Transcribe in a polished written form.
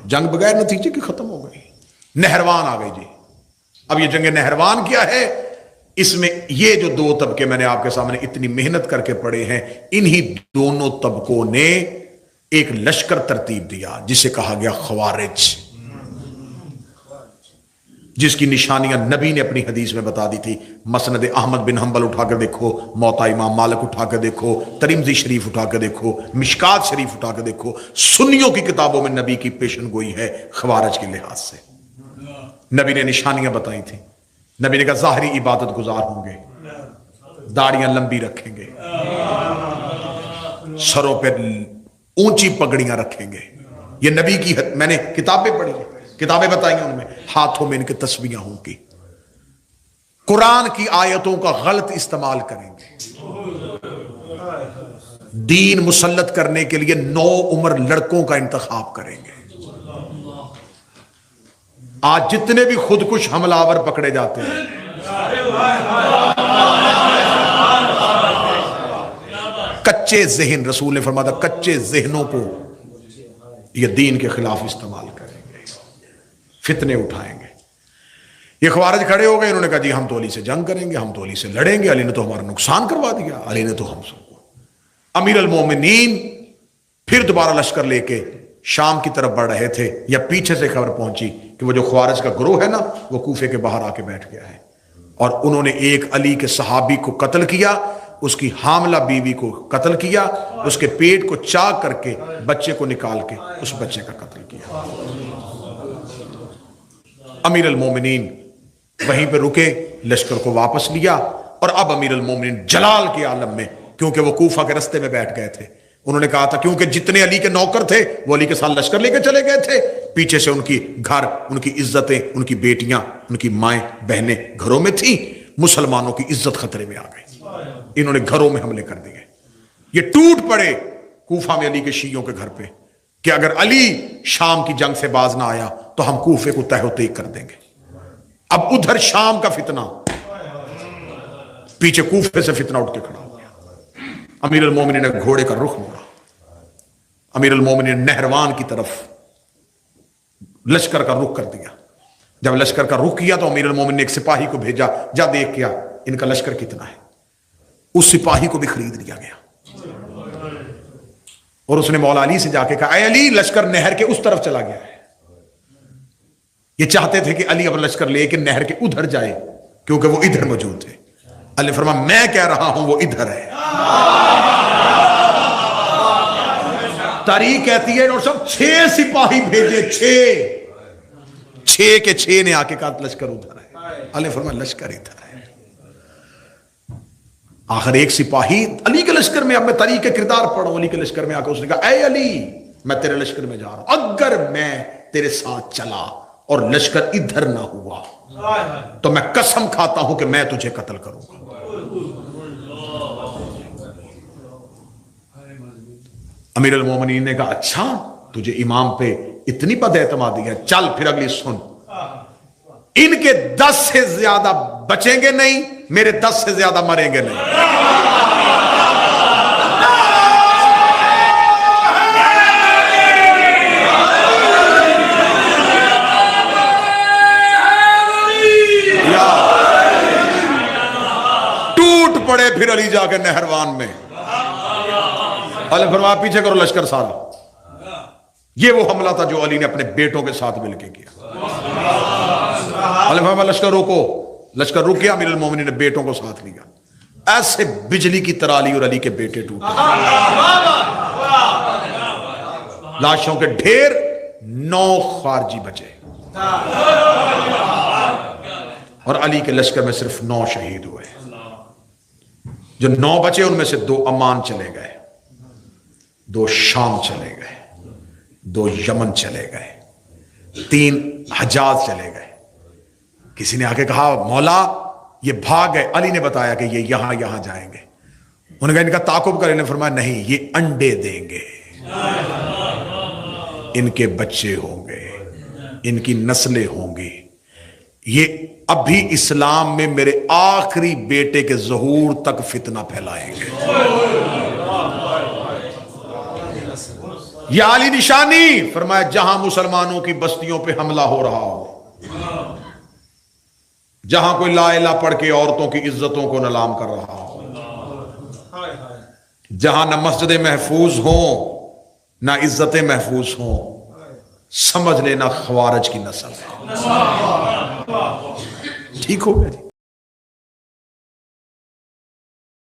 جنگ بغیر نتیجے کی ختم ہو گئی، نہروان آ گئی جی۔ اب یہ جنگ نہروان کیا ہے؟ اس میں یہ جو دو طبقے میں نے آپ کے سامنے اتنی محنت کر کے پڑھے ہیں، انہی دونوں طبقوں نے ایک لشکر ترتیب دیا جسے کہا گیا خوارج، جس کی نشانیاں نبی نے اپنی حدیث میں بتا دی تھی۔ مسند احمد بن حنبل اٹھا کے دیکھو، موطا امام مالک اٹھا کے دیکھو، ترمذی شریف اٹھا کے دیکھو، مشکات شریف اٹھا کے دیکھو، سنیوں کی کتابوں میں نبی کی پیشن گوئی ہے خوارج کے لحاظ سے۔ نبی نے نشانیاں بتائی تھیں۔ نبی نے کہا ظاہری عبادت گزار ہوں گے، داڑیاں لمبی رکھیں گے، سروں پہ اونچی پگڑیاں رکھیں گے۔ یہ نبی کی میں نے کتابیں پڑھی ہیں، کتابیں بتائی ہیں، ان میں ہاتھوں میں ان کے تسبیحاں ہوں گی، قرآن کی آیتوں کا غلط استعمال کریں گے، دین مسلط کرنے کے لیے نو عمر لڑکوں کا انتخاب کریں گے۔ آج جتنے بھی خودکش حملہ آور پکڑے جاتے ہیں، کچے ذہن، رسول نے فرمایا کچے ذہنوں کو یہ دین کے خلاف استعمال کریں گے، فتنے اٹھائیں گے۔ یہ خوارج کھڑے ہو گئے، انہوں نے کہا جی ہم تو علی سے جنگ کریں گے، ہم تو علی سے لڑیں گے، علی نے تو ہمارا نقصان کروا دیا، علی نے تو ہم سب کو۔ امیر المومنین پھر دوبارہ لشکر لے کے شام کی طرف بڑھ رہے تھے، یا پیچھے سے خبر پہنچی کہ وہ جو خوارج کا گروہ ہے نا، وہ کوفے کے باہر آ کے بیٹھ گیا ہے، اور انہوں نے ایک علی کے صحابی کو قتل کیا، اس کی حاملہ بیوی کو قتل کیا، اس کے پیٹ کو چاک کر کے بچے کو نکال کے اس بچے کا قتل کیا۔ امیر المومنین وہیں پہ رکے، لشکر کو واپس لیا، اور اب امیر المومنین جلال کے عالم میں، کیونکہ وہ کوفہ کے رستے میں بیٹھ گئے تھے، انہوں نے کہا تھا کیونکہ جتنے علی کے نوکر تھے وہ علی کے ساتھ لشکر لے کے چلے گئے تھے، پیچھے سے ان کی گھر، ان کی عزتیں، ان کی بیٹیاں، ان کی مائیں بہنیں گھروں میں تھیں، مسلمانوں کی عزت خطرے میں آ گئی، انہوں نے گھروں میں حملے کر دیے۔ یہ ٹوٹ پڑے کوفہ میں علی کے شیعوں کے گھر پہ کہ اگر علی شام کی جنگ سے باز نہ آیا تو ہم کوفے کو تہہ و تیگ کر دیں گے۔ اب ادھر شام کا فتنہ، پیچھے کوفے سے فتنہ اٹھ کے کھڑا ہو گیا۔ امیر المومنین نے گھوڑے کا رخ موڑا، امیر المومنین نے نہروان کی طرف لشکر کا رخ کر دیا۔ جب لشکر کا رخ کیا تو امیر المومنین نے ایک سپاہی کو بھیجا، جا دیکھ کیا ان کا لشکر کتنا ہے۔ اس سپاہی کو بھی خرید لیا گیا، اور اس نے مولا علی سے جا کے کہا اے علی، لشکر نہر کے اس طرف چلا گیا ہے۔ یہ چاہتے تھے کہ علی اپنا لشکر لے کے نہر کے ادھر جائے کیونکہ وہ ادھر موجود تھے۔ علی فرمایا میں کہہ رہا ہوں وہ ادھر ہے۔ تاریخ کہتی ہے اور سب 6 سپاہی بھیجے، 6 کے 6 نے آ کے کہا لشکر ادھر ہے۔ علی فرمایا لشکر ادھر ہے۔ آخر ایک سپاہی علی کے لشکر میں، اب میں تاریخ کے کردار پڑھا ہوں، علی کے لشکر میں آ کے اس نے کہا اے علی، میں تیرے لشکر میں جا رہا ہوں، اگر میں تیرے ساتھ چلا اور لشکر ادھر نہ ہوا تو میں قسم کھاتا ہوں کہ میں تجھے قتل کروں گا۔ امیر المومنین نے کہا اچھا تجھے امام پہ اتنی بد اعتمادی ہے، چل پھر اگلی سن، ان کے 10 سے زیادہ بچیں گے نہیں، میرے 10 سے زیادہ مریں گے نہیں۔ ٹوٹ پڑے پھر علی جا کے نہروان میں۔ علی فرمایا پیچھے کرو لشکر سارا۔ یہ وہ حملہ تھا جو علی نے اپنے بیٹوں کے ساتھ مل کے کیا۔ علی فرمایا لشکر روکو، لشکر رک گیا، امیر المومنین نے بیٹوں کو ساتھ لیا، ایسے بجلی کی طرح علی اور علی کے بیٹے ٹوٹے، لاشوں کے ڈھیر، 9 خارجی بچے، اور علی کے لشکر میں صرف 9 شہید ہوئے۔ جو 9 بچے ان میں سے 2 عمان چلے گئے، 2 شام چلے گئے، 2 یمن چلے گئے، 3 حجاز چلے گئے۔ کسی نے آ کے کہا مولا یہ بھاگ گئے، علی نے بتایا کہ یہ یہاں یہاں جائیں گے۔ انہوں نے کہا ان کا تعاقب کریں، نے فرمایا نہیں، یہ انڈے دیں گے، ان کے بچے ہوں گے، ان کی نسلیں ہوں گی، یہ ابھی اسلام میں میرے آخری بیٹے کے ظہور تک فتنہ پھیلائیں گے۔ یا علی نشانی، فرمایا جہاں مسلمانوں کی بستیوں پہ حملہ ہو رہا ہو، جہاں کوئی لا الہ پڑھ کے عورتوں کی عزتوں کو نیلام کر رہا ہو، جہاں نہ مسجدیں محفوظ ہوں نہ عزتیں محفوظ ہوں، سمجھ لینا خوارج کی نسل ہے۔ ٹھیک ہو گیا جی؟